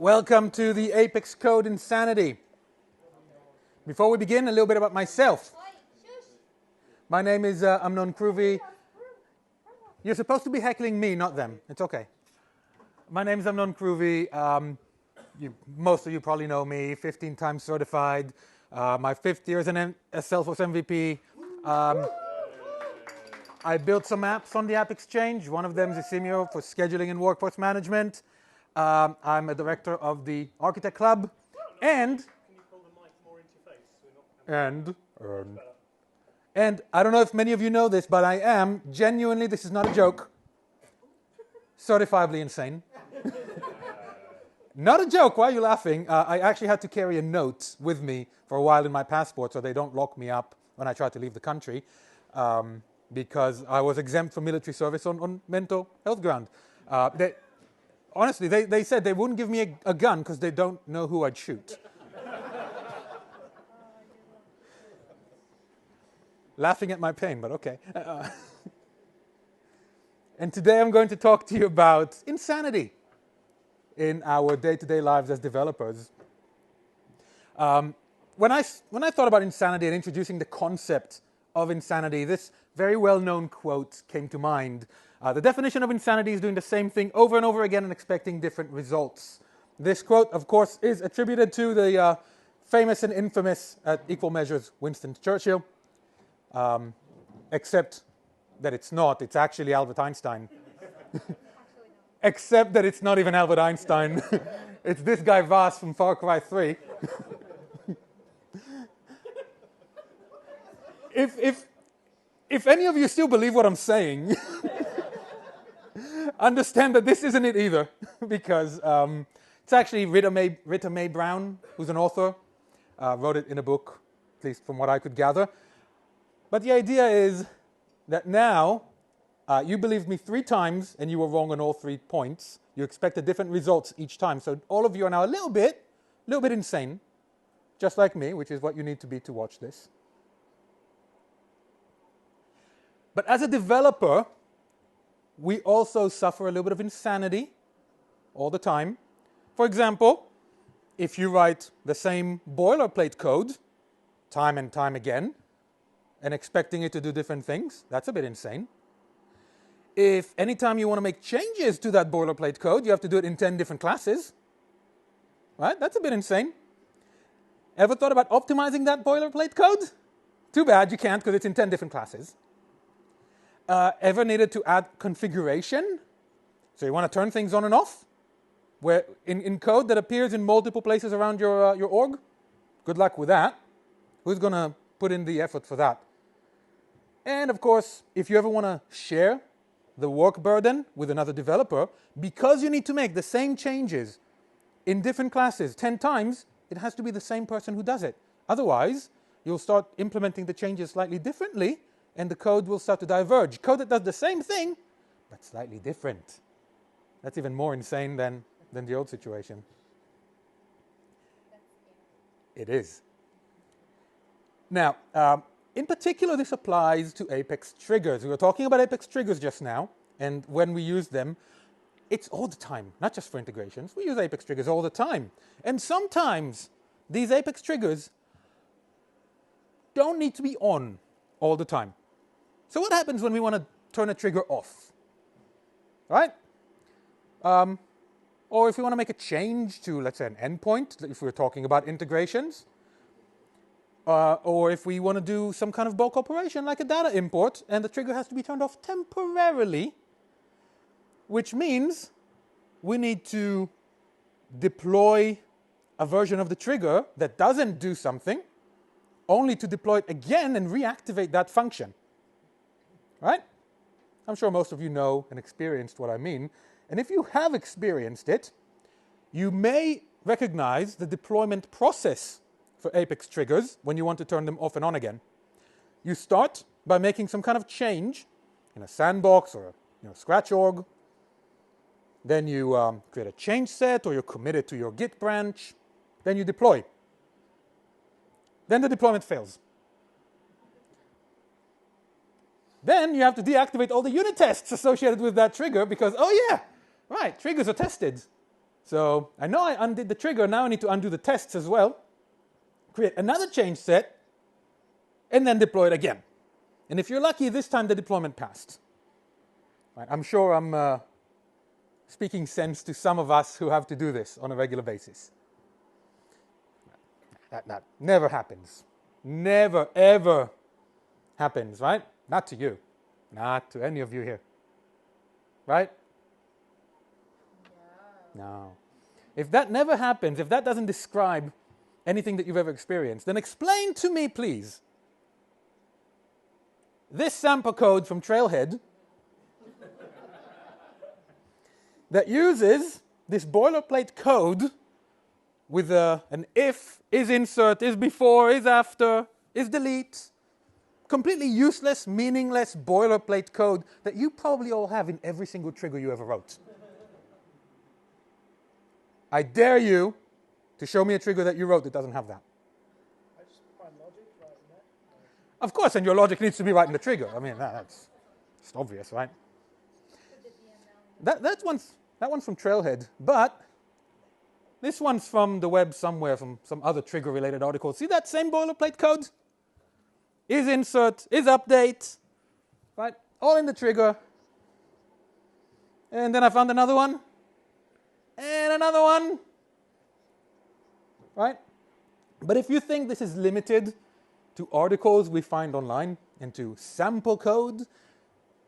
Welcome to the Apex Code Insanity. Before we begin, a little bit about myself. My name is Amnon Kruvi. You're supposed to be heckling me, not them. It's okay. My name is Amnon Kruvi. Most of you probably know me, 15 times certified. My 5th year as a Salesforce MVP. I built some apps on the App Exchange. One of them is Simio for scheduling and workforce management. I'm a director of the Architect Club. And Can you pull the mic more into your face? So we're not and I don't know if many of you know this, but I am genuinely, this is not a joke, certifiably insane. Not a joke, why are you laughing? I actually had to carry a note with me for a while in my passport so they don't lock me up when I try to leave the country, because I was exempt from military service on mental health ground. Honestly, they said they wouldn't give me a gun because they don't know who I'd shoot. Laughing at my pain, but okay. And today I'm going to talk to you about insanity in our day-to-day lives as developers. When I thought about insanity and introducing the concept of insanity, this very well-known quote came to mind. The definition of insanity is doing the same thing over and over again and expecting different results. This quote, of course, is attributed to the famous and infamous at equal measures Winston Churchill, except that it's not. It's actually Albert Einstein. Except that it's not even Albert Einstein. It's this guy Voss from Far Cry 3. If any of you still believe what I'm saying, understand that this isn't it either, because it's actually Rita Mae Brown, who's an author, wrote it in a book, at least from what I could gather. But the idea is that now you believed me 3 times and you were wrong on all 3 points. You expected different results each time. So all of you are now a little bit insane, just like me, which is what you need to be to watch this. But as a developer, we also suffer a little bit of insanity all the time. For example, if you write the same boilerplate code time and time again and expecting it to do different things, that's a bit insane. If anytime you want to make changes to that boilerplate code, you have to do it in 10 different classes, right? That's a bit insane. Ever thought about optimizing that boilerplate code? Too bad you can't because it's in 10 different classes. Ever needed to add configuration? So you want to turn things on and off? Where in code that appears in multiple places around your org? Good luck with that. Who's going to put in the effort for that? And of course, if you ever want to share the work burden with another developer, because you need to make the same changes in different classes 10 times, it has to be the same person who does it. Otherwise, you'll start implementing the changes slightly differently, and the code will start to diverge. Code that does the same thing, but slightly different. That's even more insane than the old situation. It is. Now, in particular, this applies to Apex triggers. We were talking about Apex triggers just now, and when we use them, it's all the time, not just for integrations. We use Apex triggers all the time. And sometimes these Apex triggers don't need to be on all the time. So what happens when we want to turn a trigger off? Right? Or if we want to make a change to, let's say, an endpoint, if we're talking about integrations, or if we want to do some kind of bulk operation like a data import, and the trigger has to be turned off temporarily, which means we need to deploy a version of the trigger that doesn't do something, only to deploy it again and reactivate that function. Right? I'm sure most of you know and experienced what I mean. And if you have experienced it, you may recognize the deployment process for Apex triggers when you want to turn them off and on again. You start by making some kind of change in a sandbox or a Scratch org. Then you create a change set, or you're committed to your Git branch. Then you deploy. Then the deployment fails. Then you have to deactivate all the unit tests associated with that trigger because, oh yeah, right, triggers are tested. So I know I undid the trigger, now I need to undo the tests as well, create another change set, and then deploy it again. And if you're lucky, this time the deployment passed. Right, I'm sure I'm speaking sense to some of us who have to do this on a regular basis. That never happens. Never, ever happens, right? Not to you. Not to any of you here. Right? No. If that never happens, if that doesn't describe anything that you've ever experienced, then explain to me, please, this sample code from Trailhead that uses this boilerplate code with an if, is insert, is before, is after, is delete. Completely useless, meaningless boilerplate code that you probably all have in every single trigger you ever wrote. I dare you to show me a trigger that you wrote that doesn't have that. I just find logic right in that. Of course, and your logic needs to be right in the trigger. I mean, that's just obvious, right? That one's from Trailhead, but this one's from the web somewhere, from some other trigger-related article. See that same boilerplate code? Is insert, is update, right? All in the trigger. And then I found another one. And another one. Right? But if you think this is limited to articles we find online and to sample code,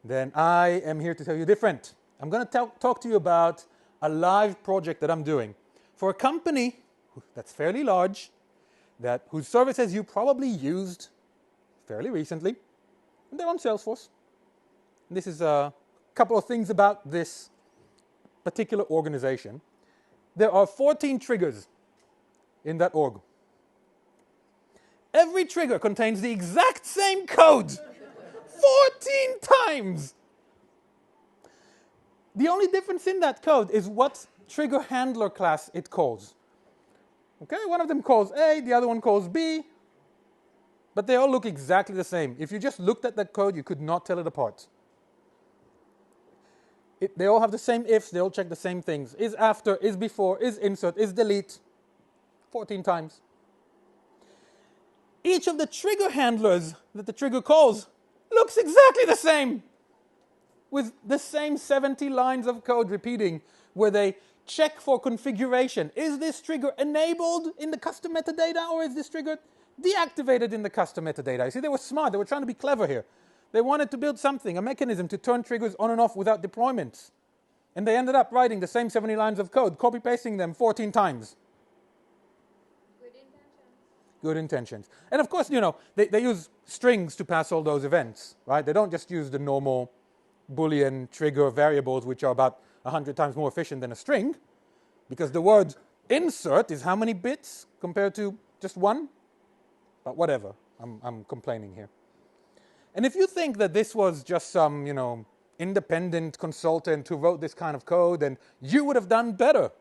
then I am here to tell you different. I'm going to talk to you about a live project that I'm doing for a company that's fairly large, whose services you probably used fairly recently, and they're on Salesforce. And this is a couple of things about this particular organization. There are 14 triggers in that org. Every trigger contains the exact same code 14 times. The only difference in that code is what trigger handler class it calls. Okay, one of them calls A, the other one calls B, but they all look exactly the same. If you just looked at that code, you could not tell it apart. They all have the same ifs, they all check the same things. Is after, is before, is insert, is delete, 14 times. Each of the trigger handlers that the trigger calls looks exactly the same, with the same 70 lines of code repeating, where they check for configuration. Is this trigger enabled in the custom metadata, or is this trigger deactivated in the custom metadata? You see, they were smart. They were trying to be clever here. They wanted to build something, a mechanism to turn triggers on and off without deployments. And they ended up writing the same 70 lines of code, copy-pasting them 14 times. Good intentions. Good intentions. And of course, you know, they use strings to pass all those events, right? They don't just use the normal Boolean trigger variables, which are about 100 times more efficient than a string, because the word insert is how many bits compared to just one? But whatever, I'm complaining here. And if you think that this was just some, you know, independent consultant who wrote this kind of code, then you would have done better.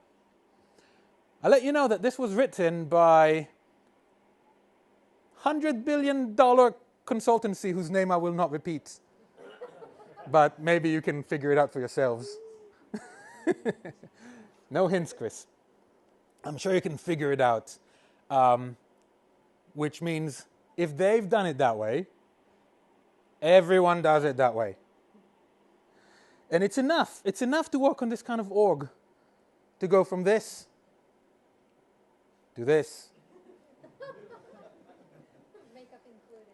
I'll let you know that this was written by $100 billion consultancy whose name I will not repeat. But maybe you can figure it out for yourselves. No hints, Chris. I'm sure you can figure it out. Which means if they've done it that way, everyone does it that way. And it's enough. It's enough to work on this kind of org. To go from this to this. Makeup included.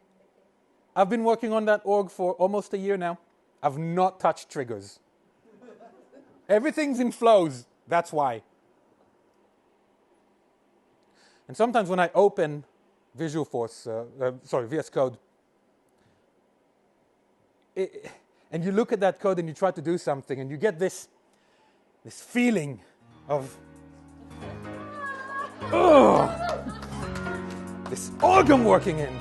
I've been working on that org for almost a year now. I've not touched triggers. Everything's in flows. That's why. And sometimes when I open VS Code, and you look at that code and you try to do something, and you get this feeling of, this organ working in.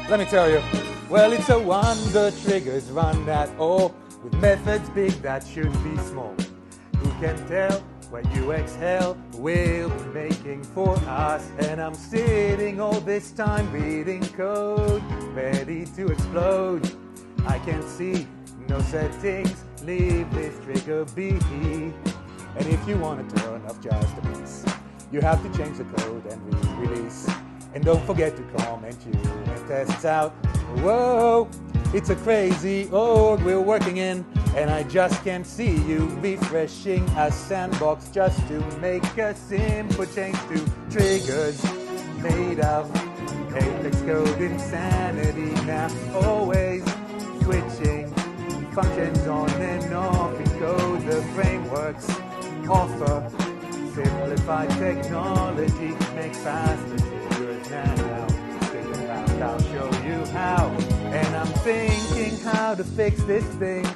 Let me tell you. Well, it's a wonder triggers run that all with methods big that should be small. Who can tell what UX hell will be making for us? And I'm sitting all this time reading code, ready to explode. I can see no settings, leave this trigger be. And if you want to turn off just a piece, you have to change the code and release. And don't forget to comment you and test out. Whoa, it's a crazy org we're working in, and I just can't see you refreshing a sandbox just to make a simple change to triggers made of Apex code insanity. Now always switching functions on and off in code. The frameworks offer simplified technology to make faster triggers now. Stick around, I'll show you how. And I'm thinking how to fix this thing.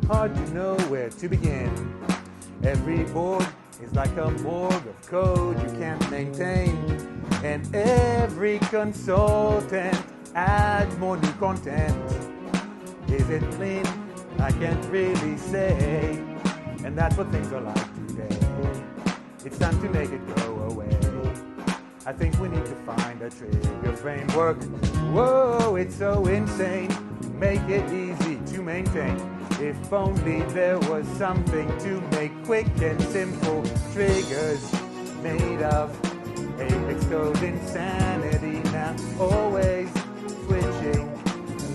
Hard to know where to begin. Every org is like a morgue of code you can't maintain. And every consultant adds more new content. Is it clean? I can't really say. And that's what things are like today. It's time to make it go away. I think we need to find a trigger framework. Whoa, it's so insane. Make it easy to maintain. If only there was something to make quick and simple triggers made of Apex code insanity. Now always switching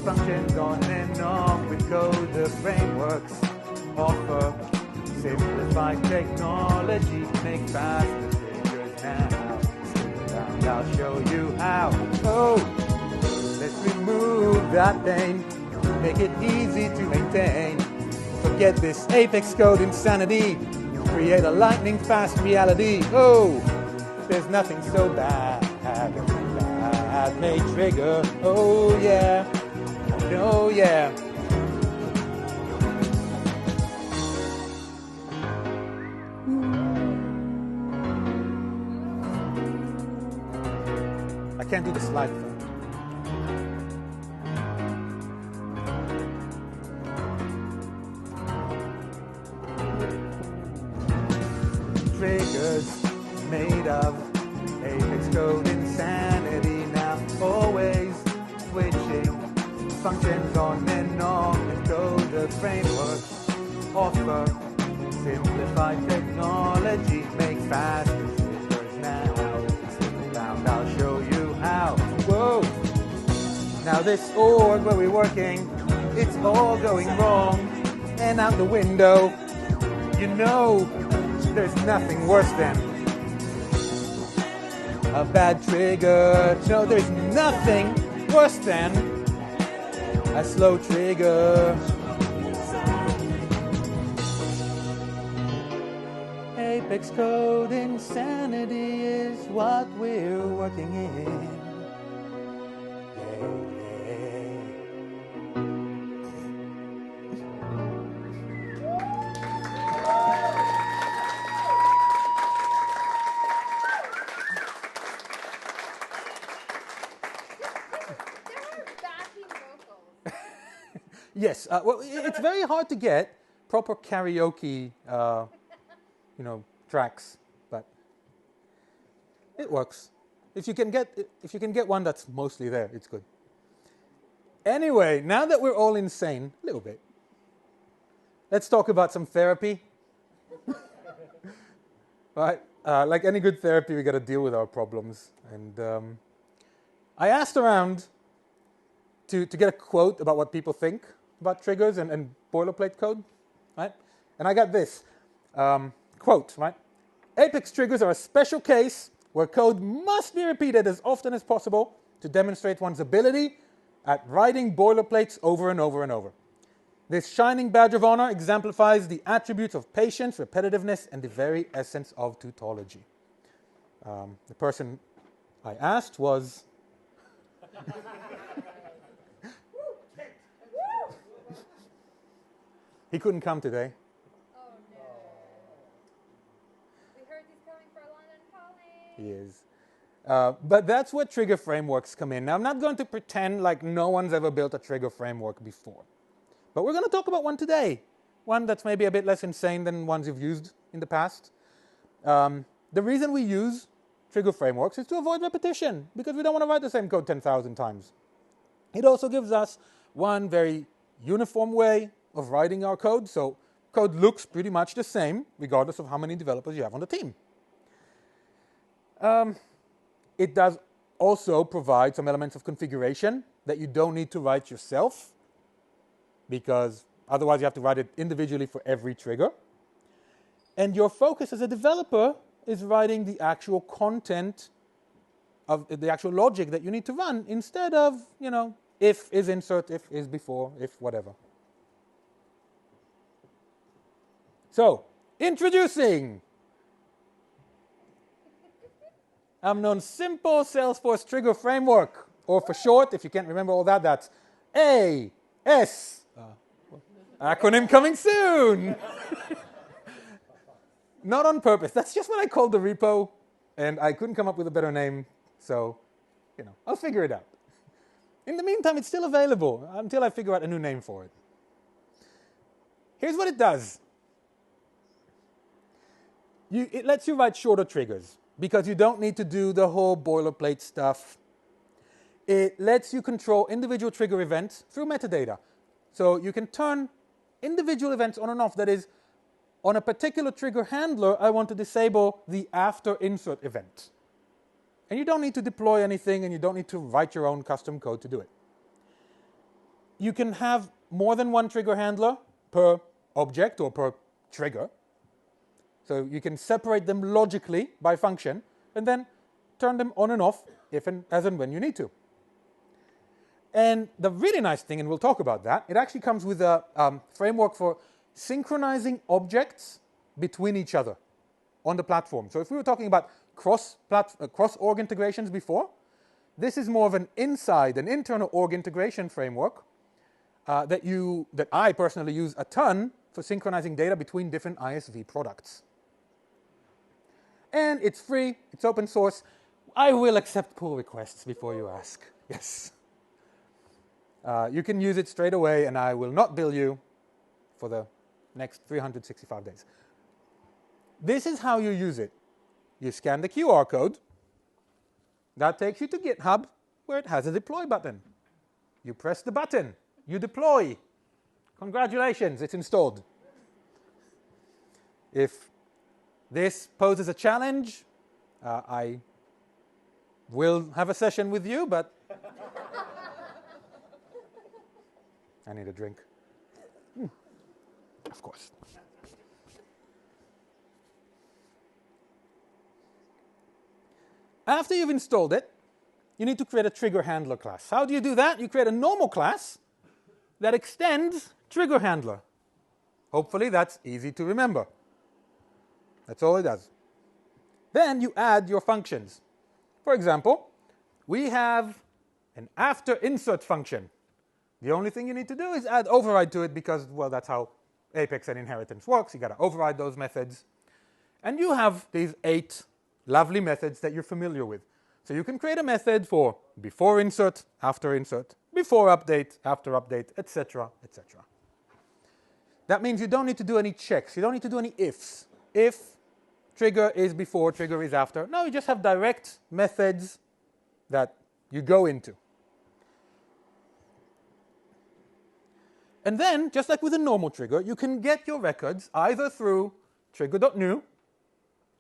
functions on and off with code. The frameworks offer simplified technology to make faster triggers now. Stick around, I'll show you how. Oh, let's remove that pain. Make it easy to maintain. Forget this Apex code insanity. Create a lightning fast reality. Oh, there's nothing so bad that may trigger. Oh yeah, oh yeah. I can't do the slide thing. Triggers made of Apex code insanity. Now always switching functions on and off with code. The frameworks offer simplified technology to make faster triggers now. Stick around, I'll show you how. Whoa! Now this org where we're working, it's all going wrong. And out the window, you know, there's nothing worse than a bad trigger. No, there's nothing worse than a slow trigger. Apex code insanity is what we're working in. Yes, well, it's very hard to get proper karaoke, tracks, but it works. If you can get one that's mostly there, it's good. Anyway, now that we're all insane, a little bit, let's talk about some therapy. Right? Like any good therapy, we got to deal with our problems. And I asked around to get a quote about what people think about triggers and boilerplate code, right? And I got this quote, right? Apex triggers are a special case where code must be repeated as often as possible to demonstrate one's ability at writing boilerplates over and over and over. This shining badge of honor exemplifies the attributes of patience, repetitiveness, and the very essence of tautology. The person I asked was... He couldn't come today. Oh no. We heard he's coming for London Calling. He is. But that's where trigger frameworks come in. Now, I'm not going to pretend like no one's ever built a trigger framework before. But we're going to talk about one today. One that's maybe a bit less insane than ones you've used in the past. The reason we use trigger frameworks is to avoid repetition, because we don't want to write the same code 10,000 times. It also gives us one very uniform way of writing our code, so code looks pretty much the same, regardless of how many developers you have on the team. It does also provide some elements of configuration that you don't need to write yourself, because otherwise you have to write it individually for every trigger. And your focus as a developer is writing the actual content of the actual logic that you need to run, instead of, if is insert, if is before, if whatever. So, introducing Amnon's simple Salesforce trigger framework, or for short, if you can't remember all that, that's AS. Acronym coming soon. Not on purpose. That's just what I called the repo, and I couldn't come up with a better name, so, I'll figure it out. In the meantime, it's still available until I figure out a new name for it. Here's what it does. It lets you write shorter triggers, because you don't need to do the whole boilerplate stuff. It lets you control individual trigger events through metadata. So you can turn individual events on and off. That is, on a particular trigger handler, I want to disable the after insert event. And you don't need to deploy anything, and you don't need to write your own custom code to do it. You can have more than one trigger handler per object or per trigger. So you can separate them logically by function, and then turn them on and off if and as and when you need to. And the really nice thing, and we'll talk about that, it actually comes with a framework for synchronizing objects between each other on the platform. So if we were talking about cross-org integrations before, this is more of an internal org integration framework that I personally use a ton for synchronizing data between different ISV products. And it's free, it's open source. I will accept pull requests before you ask. Yes. You can use it straight away, and I will not bill you for the next 365 days. This is how you use it. You scan the QR code. That takes you to GitHub, where it has a deploy button. You press the button. You deploy. Congratulations, it's installed. If this poses a challenge, I will have a session with you, but I need a drink. Of course. After you've installed it, you need to create a trigger handler class. How do you do that? You create a normal class that extends trigger handler. Hopefully that's easy to remember. That's all it does. Then you add your functions. For example, we have an after insert function. The only thing you need to do is add override to it, because, well, that's how Apex and inheritance works. You got to override those methods. And you have these 8 lovely methods that you're familiar with. So you can create a method for before insert, before update, after update, etc., etc. That means you don't need to do any checks. You don't need to do any ifs. If trigger is before, trigger is after. No, you just have direct methods that you go into. And then, just like with a normal trigger, you can get your records either through trigger.new,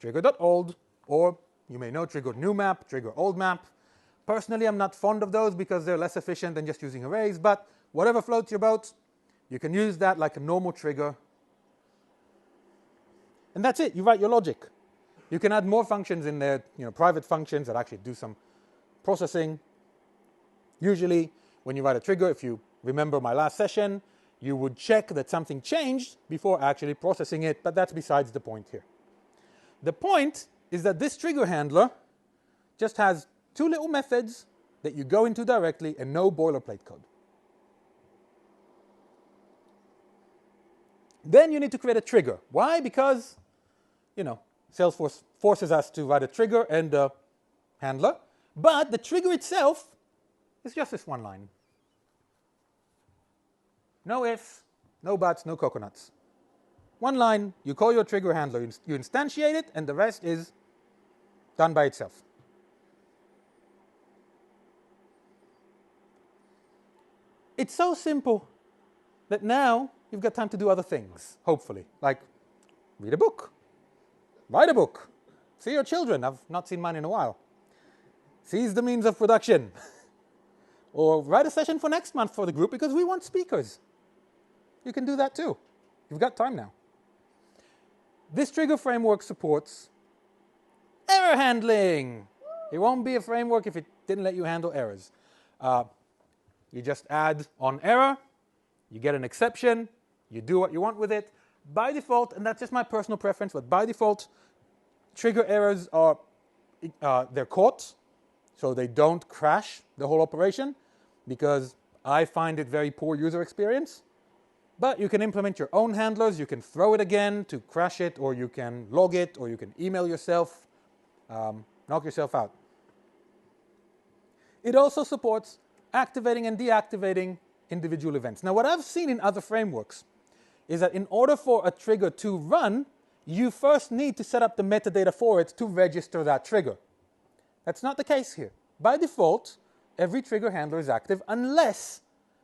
trigger.old, or you may know trigger.new map, trigger.old map. Personally, I'm not fond of those because they're less efficient than just using arrays, but whatever floats your boat, you can use that like a normal trigger. And that's it, you write your logic. You can add more functions in there, private functions that actually do some processing. Usually, when you write a trigger, if you remember my last session, you would check that something changed before actually processing it, but that's besides the point here. The point is that this trigger handler just has 2 little methods that you go into directly and no boilerplate code. Then you need to create a trigger. Why? Because, Salesforce forces us to write a trigger and a handler, but the trigger itself is just this one line. No ifs, no buts, no coconuts. One line, you call your trigger handler, you instantiate it, and the rest is done by itself. It's so simple that now you've got time to do other things, hopefully, like read a book, write a book, see your children. I've not seen mine in a while. Seize the means of production. Or write a session for next month for the group because we want speakers. You can do that too. You've got time now. This trigger framework supports error handling. It won't be a framework if it didn't let you handle errors. You just add on error, you get an exception, you do what you want with it. By default, and that's just my personal preference, but by default, trigger errors are they're caught, so they don't crash the whole operation, because I find it very poor user experience. But you can implement your own handlers, you can throw it again to crash it, or you can log it, or you can email yourself, knock yourself out. It also supports activating and deactivating individual events. Now, what I've seen in other frameworks is that in order for a trigger to run, you first need to set up the metadata for it to register that trigger. That's not the case here. By default, every trigger handler is active unless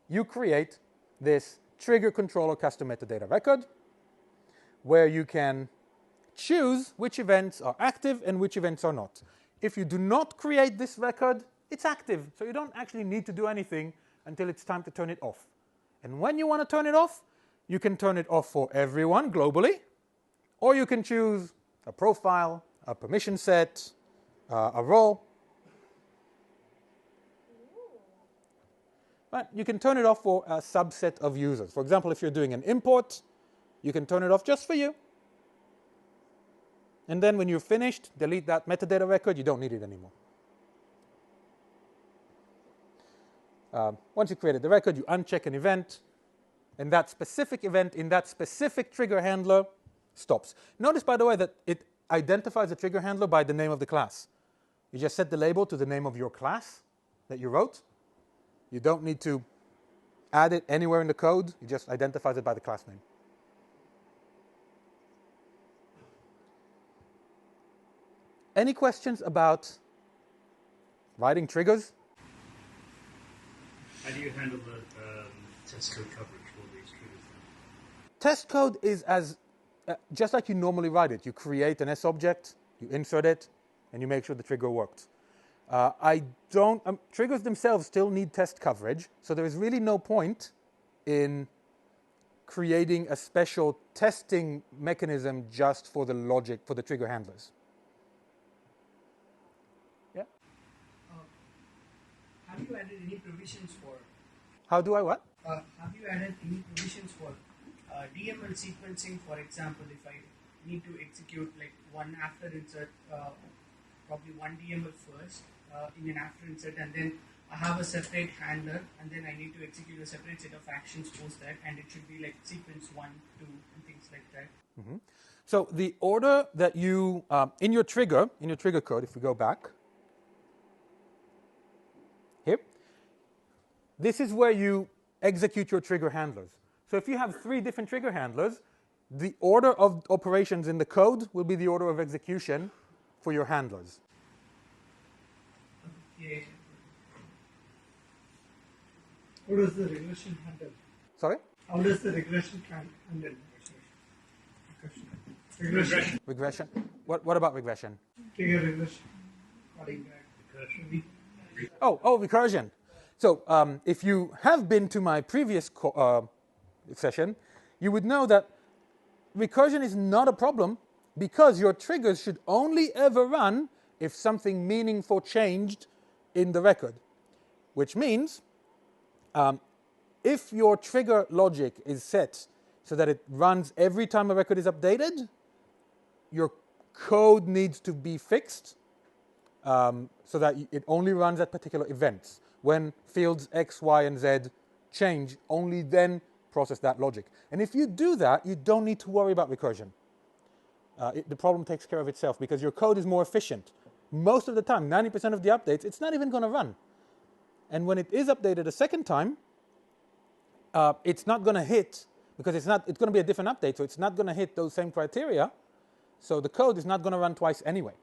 you create this trigger controller custom metadata record, where you can choose which events are active and which events are not. If you do not create this record, it's active, so you don't actually need to do anything until it's time to turn it off. And when you want to turn it off, you can turn it off for everyone globally, or you can choose a profile, a permission set, a role. But you can turn it off for a subset of users. For example, if you're doing an import, you can turn it off just for you. And then when you're finished, delete that metadata record. You don't need it anymore. Once you created the record, you uncheck an event, and that specific event in that specific trigger handler stops. Notice, by the way, that it identifies the trigger handler by the name of the class. You just set the label to the name of your class that you wrote. You don't need to add it anywhere in the code. It just identifies it by the class name. Any questions about writing triggers? How do you handle the test code coverage for these triggers? Test code is as just like you normally write it. You create an S object, you insert it, and you make sure the trigger worked. Triggers themselves still need test coverage, so there is really no point in creating a special testing mechanism just for the logic, for the trigger handlers. Yeah? Have you added any provisions for? How do I what? Have you added any provisions for DML sequencing? For example, if I need to execute like one after insert, probably one DML first in an after insert, and then I have a separate handler, and then I need to execute a separate set of actions post that, and it should be like sequence 1, 2, and things like that. Mm-hmm. So the order that you in your trigger code, if we go back here, this is where you execute your trigger handlers. So if you have 3 different trigger handlers, the order of operations in the code will be the order of execution for your handlers. Yeah. How does the regression handle? Sorry? How does the regression handle? Regression. Regression. What about regression? Trigger regression. Calling back. Recursion. Oh, recursion. So if you have been to my previous session, you would know that recursion is not a problem because your triggers should only ever run if something meaningful changed in the record, which means if your trigger logic is set so that it runs every time a record is updated, your code needs to be fixed so that it only runs at particular events. When fields X, Y, and Z change, only then process that logic. And if you do that, you don't need to worry about recursion. The problem takes care of itself because your code is more efficient. Most of the time, 90% of the updates, it's not even going to run. And when it is updated a second time, it's not going to hit, because it's going to be a different update, so it's not going to hit those same criteria. So the code is not going to run twice anyway.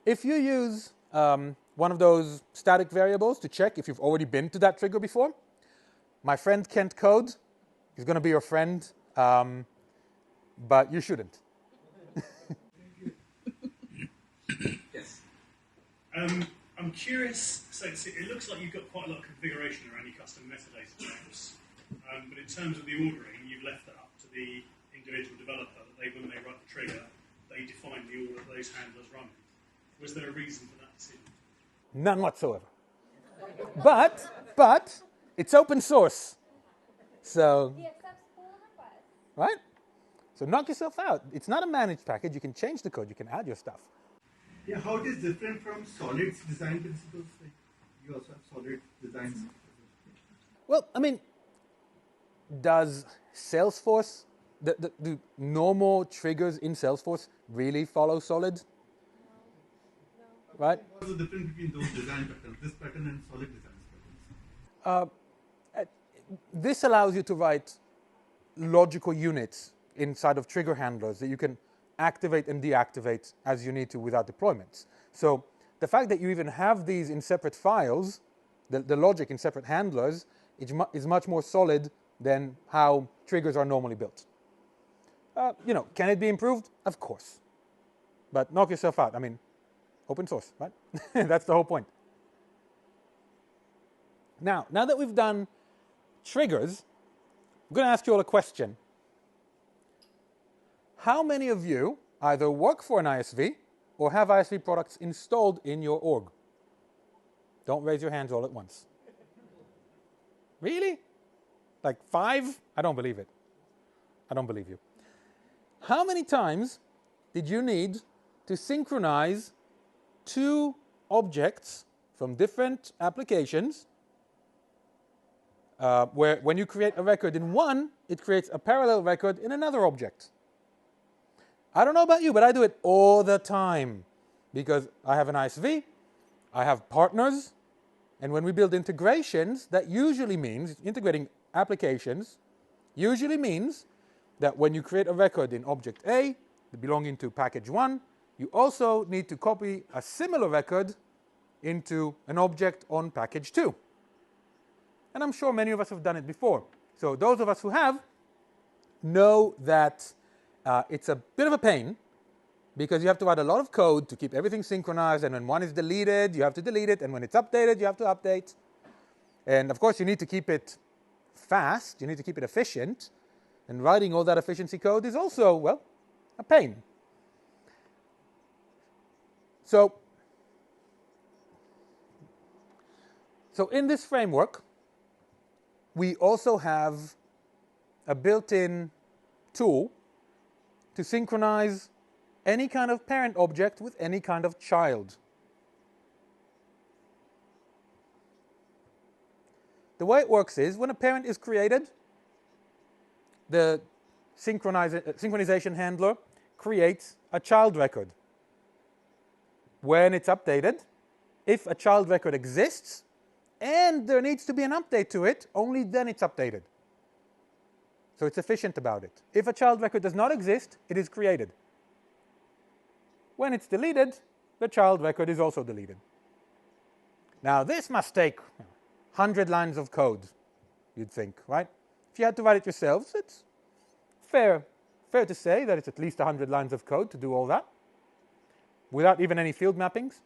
If you use one of those static variables to check if you've already been to that trigger before, my friend Kent Code He's going to be your friend, but you shouldn't. Yes. I'm curious, so it looks like you've got quite a lot of configuration around your custom metadata types, but in terms of the ordering, you've left that up to the individual developer that when they write the trigger, they define the order those handlers run. Was there a reason for that decision? None whatsoever. But it's open source. So, He accepts pull requests. right? So knock yourself out. It's not a managed package. You can change the code. You can add your stuff. Yeah, how it is different from Solid's design principles? Like you also have Solid designs. Well, I mean, does Salesforce, the normal triggers in Salesforce really follow Solid? Right? What's the difference between those design patterns, this pattern and Solid design patterns? This allows you to write logical units inside of trigger handlers that you can activate and deactivate as you need to without deployments. So the fact that you even have these in separate files, the logic in separate handlers, is much more solid than how triggers are normally built. Can it be improved? Of course. But knock yourself out. I mean, open source, right? That's the whole point. Now that we've done triggers, I'm going to ask you all a question. How many of you either work for an ISV or have ISV products installed in your org? Don't raise your hands all at once. Really? Like 5? I don't believe it. I don't believe you. How many times did you need to synchronize 2 objects from different applications where when you create a record in one, it creates a parallel record in another object? I don't know about you, but I do it all the time because I have an ISV, I have partners, and when we build integrations, that usually means, integrating applications, usually means that when you create a record in object A, belonging to package 1, you also need to copy a similar record into an object on package 2. And I'm sure many of us have done it before. So those of us who have know that it's a bit of a pain because you have to write a lot of code to keep everything synchronized, and when one is deleted, you have to delete it, and when it's updated, you have to update. And of course, you need to keep it fast, you need to keep it efficient, and writing all that efficiency code is also, well, a pain. So in this framework, we also have a built-in tool to synchronize any kind of parent object with any kind of child. The way it works is when a parent is created, the synchronization handler creates a child record. When it's updated, if a child record exists and there needs to be an update to it, only then it's updated. So it's efficient about it. If a child record does not exist, it is created. When it's deleted, the child record is also deleted. Now this must take 100 lines of code, you'd think, right? If you had to write it yourselves, it's fair to say that it's at least 100 lines of code to do all that, without even any field mappings.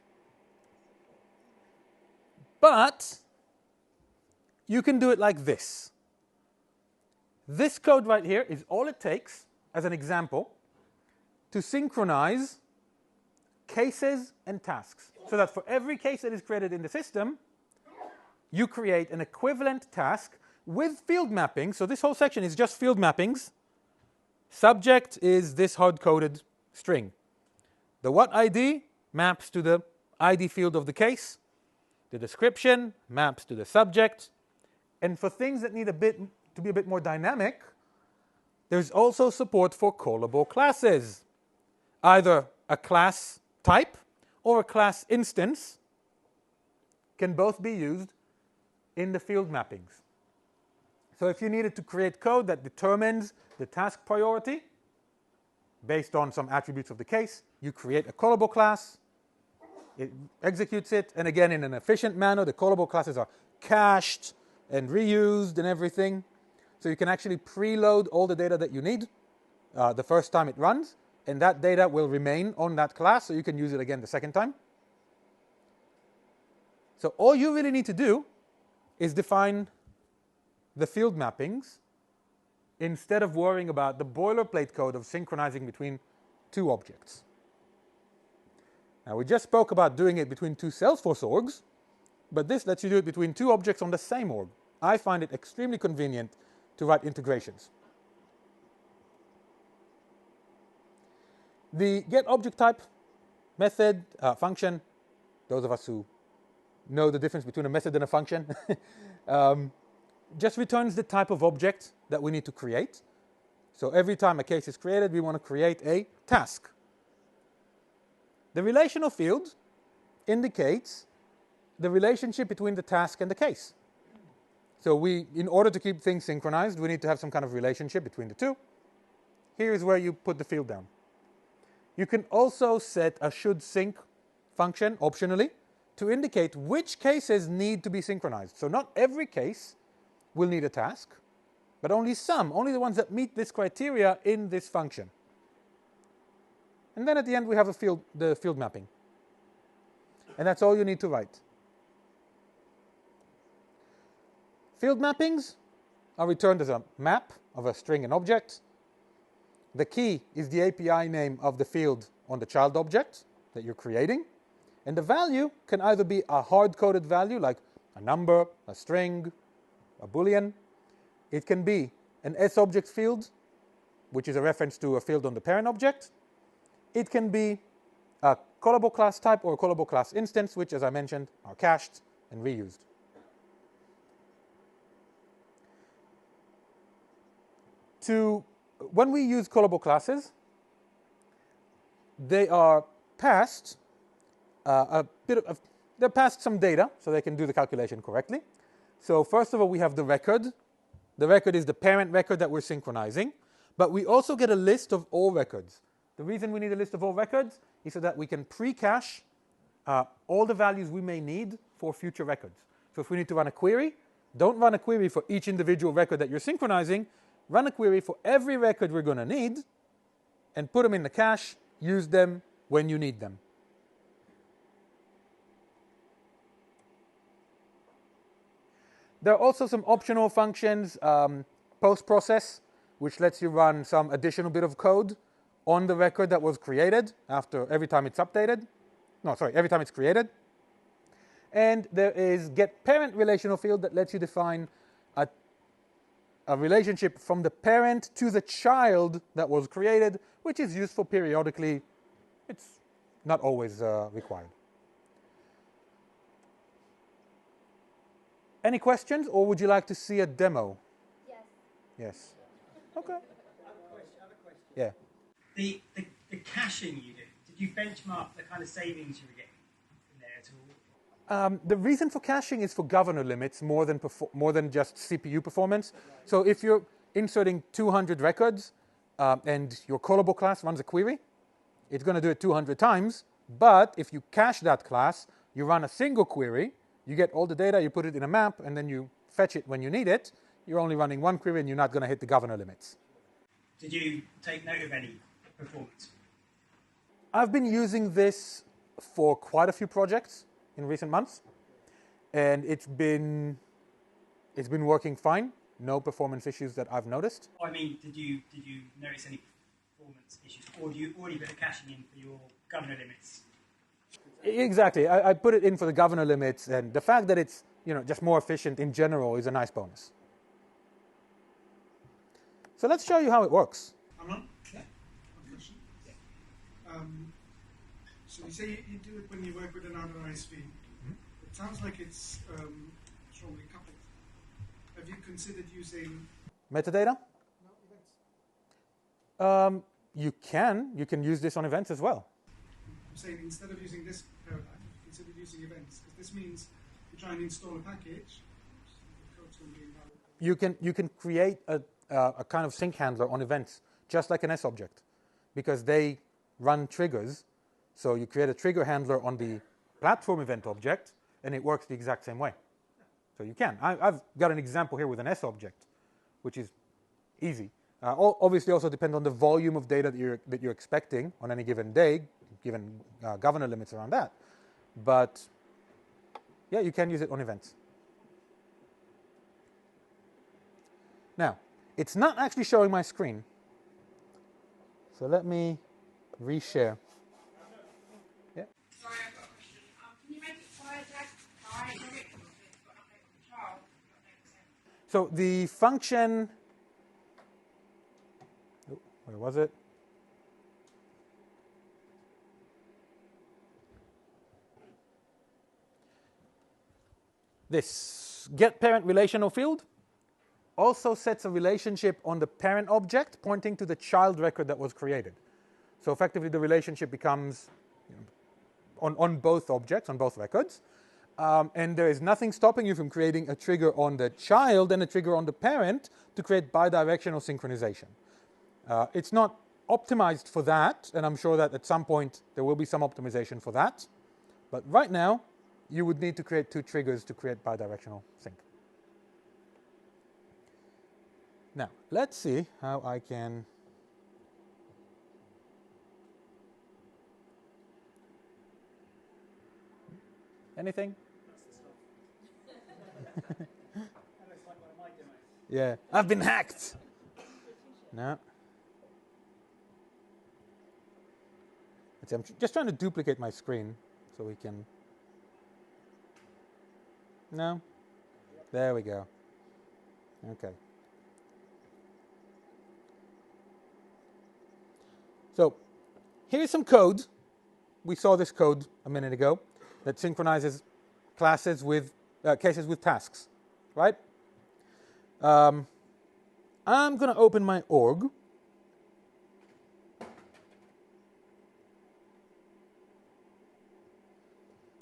But you can do it like this. This code right here is all it takes, as an example, to synchronize cases and tasks. So that for every case that is created in the system, you create an equivalent task with field mapping. So this whole section is just field mappings. Subject is this hard-coded string. The what ID maps to the ID field of the case. The description maps to the subject. And for things that need to be a bit more dynamic, there's also support for callable classes. Either a class type or a class instance can both be used in the field mappings. So if you needed to create code that determines the task priority based on some attributes of the case, you create a callable class, it executes it, and again in an efficient manner, the callable classes are cached and reused and everything. So you can actually preload all the data that you need the first time it runs, and that data will remain on that class, so you can use it again the second time. So all you really need to do is define the field mappings instead of worrying about the boilerplate code of synchronizing between two objects. Now, we just spoke about doing it between two Salesforce orgs, but this lets you do it between two objects on the same org. I find it extremely convenient to write integrations. The getObjectType method, function, those of us who know the difference between a method and a function, just returns the type of object that we need to create. So every time a case is created, we want to create a task. The relational field indicates the relationship between the task and the case. So in order to keep things synchronized, we need to have some kind of relationship between the two. Here is where you put the field down. You can also set a shouldSync function optionally to indicate which cases need to be synchronized. So not every case will need a task, but only some, only the ones that meet this criteria in this function. And then at the end we have the field mapping. And that's all you need to write. Field mappings are returned as a map of a string and object. The key is the API name of the field on the child object that you're creating. And the value can either be a hard-coded value like a number, a string, a boolean. It can be an SObject field, which is a reference to a field on the parent object. It can be a callable class type or a callable class instance, which, as I mentioned, are cached and reused. When we use callable classes, they are passed they're passed some data so they can do the calculation correctly. So first of all, we have the record. The record is the parent record that we're synchronizing, but we also get a list of all records. The reason we need a list of all records is so that we can pre-cache all the values we may need for future records. So if we need to run a query, don't run a query for each individual record that you're synchronizing. Run a query for every record we're going to need and put them in the cache. Use them when you need them. There are also some optional functions, post-process, which lets you run some additional bit of code on the record that was created every time it's updated. Every time it's created. And there is getParent relational field that lets you define a relationship from the parent to the child that was created, which is useful periodically. It's not always required. Any questions, or would you like to see a demo? Yes. Yes. Okay. I have a question. Yeah. The caching you did you benchmark the kind of savings you were getting in there at all? The reason for caching is for governor limits more than just CPU performance. So if you're inserting 200 records and your callable class runs a query, it's going to do it 200 times. But if you cache that class, you run a single query, you get all the data, you put it in a map, and then you fetch it when you need it. You're only running one query and you're not going to hit the governor limits. Did you take note of any performance? I've been using this for quite a few projects in recent months, and it's been working fine. No performance issues that I've noticed. I mean, did you notice any performance issues, or do you already put the caching in for your governor limits? Exactly. I put it in for the governor limits, and the fact that it's just more efficient in general is a nice bonus. So let's show you how it works. Amnon? Yeah. One question. So you say you do it when you work with another ISV. Mm-hmm. It sounds like it's strongly coupled. Have you considered using Metadata? No, events? You can use this on events as well. I'm saying instead of using this paradigm, consider using events, because this means you try and install a package. The code's going to be invalid. You can create a kind of sync handler on events, just like an SObject, because they run triggers. So you create a trigger handler on the platform event object, and it works the exact same way. So you can. I've got an example here with an SObject, which is easy. Obviously also depends on the volume of data that you're expecting on any given day, given governor limits around that. But yeah, you can use it on events. Now, it's not actually showing my screen. So let me reshare. Yeah. Sorry, I've got a question. Can you make it fire text by direction of it, but update on the child? That makes sense. So the function, where was it? This get parent relational field also sets a relationship on the parent object pointing to the child record that was created. So effectively the relationship becomes on both objects, on both records. And there is nothing stopping you from creating a trigger on the child and a trigger on the parent to create bidirectional synchronization. It's not optimized for that, and I'm sure that at some point there will be some optimization for that. But right now, you would need to create two triggers to create bidirectional sync. Now, let's see how I can anything? Yeah, I've been hacked. No. I'm just trying to duplicate my screen so we can. No? There we go. Okay. So here's some code. We saw this code a minute ago that synchronizes classes with cases with tasks, right? I'm going to open my org.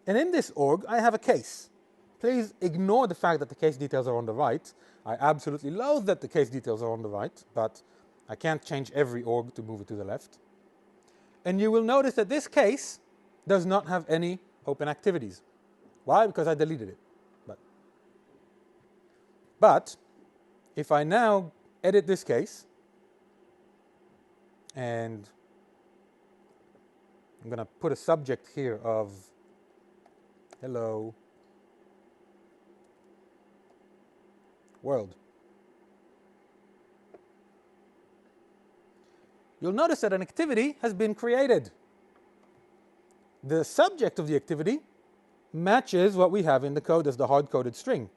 And in this org, I have a case. Please ignore the fact that the case details are on the right. I absolutely loathe that the case details are on the right, but I can't change every org to move it to the left. And you will notice that this case does not have any open activities. Why? Because I deleted it. But if I now edit this case, and I'm going to put a subject here of hello world. You'll notice that an activity has been created. The subject of the activity matches what we have in the code as the hard-coded string.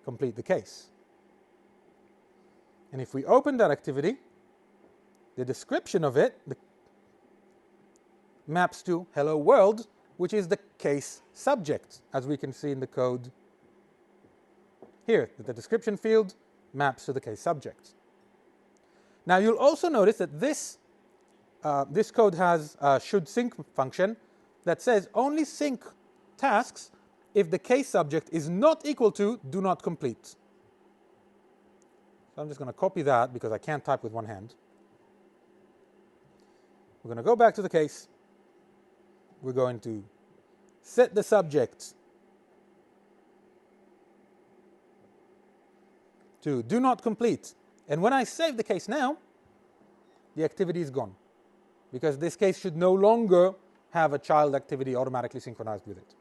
Complete the case. And if we open that activity, the description of it maps to hello world, which is the case subject, as we can see in the code here, that the description field maps to the case subject. Now you'll also notice that this code has a should sync function that says only sync tasks if the case subject is not equal to do not complete. So I'm just going to copy that because I can't type with one hand. We're going to go back to the case. We're going to set the subject to do not complete. And when I save the case now, the activity is gone, because this case should no longer have a child activity automatically synchronized with it.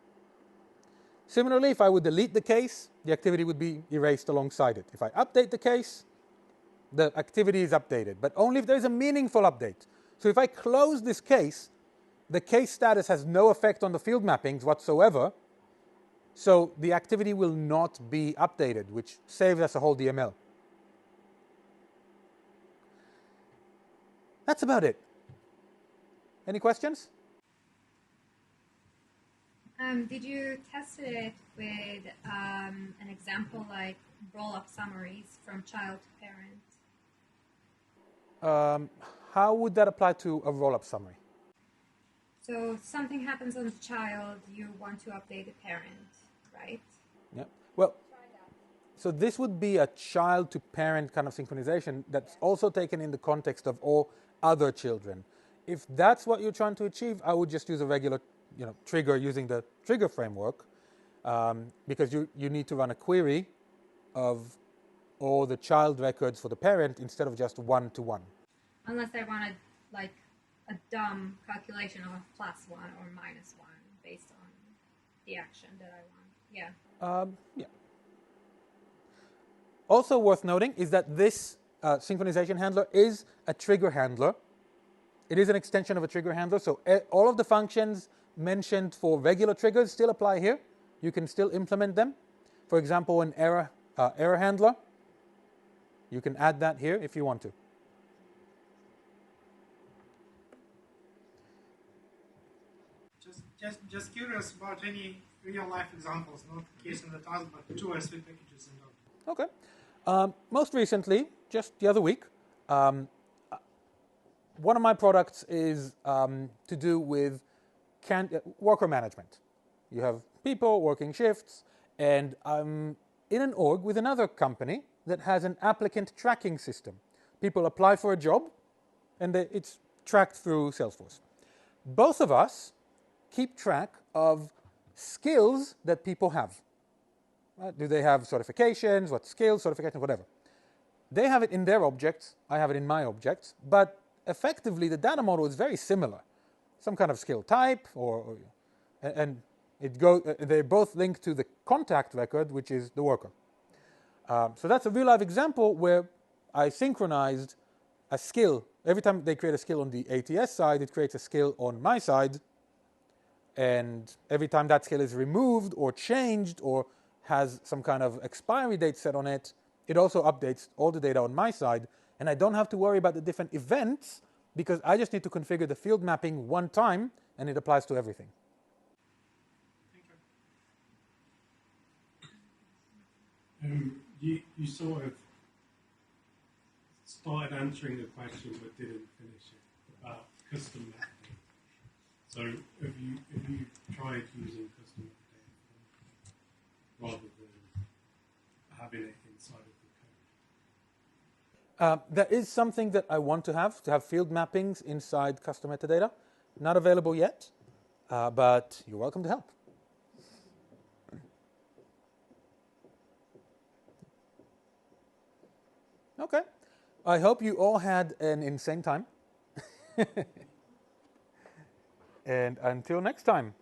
Similarly, if I would delete the case, the activity would be erased alongside it. If I update the case, the activity is updated, but only if there's a meaningful update. So if I close this case, the case status has no effect on the field mappings whatsoever, so the activity will not be updated, which saves us a whole DML. That's about it. Any questions? Did you test it with an example like roll-up summaries from child to parent? How would that apply to a roll-up summary? So something happens on the child, you want to update the parent, right? Yeah. Well, so this would be a child-to-parent kind of synchronization that's also taken in the context of all other children. If that's what you're trying to achieve, I would just use a regular trigger using the trigger framework, because you need to run a query of or the child records for the parent instead of just one-to-one. Unless I wanted like a dumb calculation of +1 or -1 based on the action that I want. Yeah. Yeah. Also worth noting is that this synchronization handler is a trigger handler. It is an extension of a trigger handler, so all of the functions mentioned for regular triggers still apply here. You can still implement them. For example, an error handler, you can add that here if you want to. Just curious about any real-life examples, not case in the task, but 2 SV packages in Node. Okay. Most recently, just the other week, one of my products is to do with worker management. You have people working shifts, and I'm in an org with another company that has an applicant tracking system. People apply for a job, and it's tracked through Salesforce. Both of us keep track of skills that people have. Do they have certifications? What skills, certifications, whatever. They have it in their objects, I have it in my objects, but effectively the data model is very similar. Some kind of skill type, and they both link to the contact record, which is the worker. So that's a real-life example where I synchronized a skill. Every time they create a skill on the ATS side, it creates a skill on my side, and every time that skill is removed or changed or has some kind of expiry date set on it, it also updates all the data on my side, and I don't have to worry about the different events because I just need to configure the field mapping one time and it applies to everything. You sort of started answering the question but didn't finish it about custom mapping. So have you tried using custom mapping rather than having it inside of the code? There is something that I want to have field mappings inside custom metadata. Not available yet, but you're welcome to help. Okay. I hope you all had an insane time. And until next time.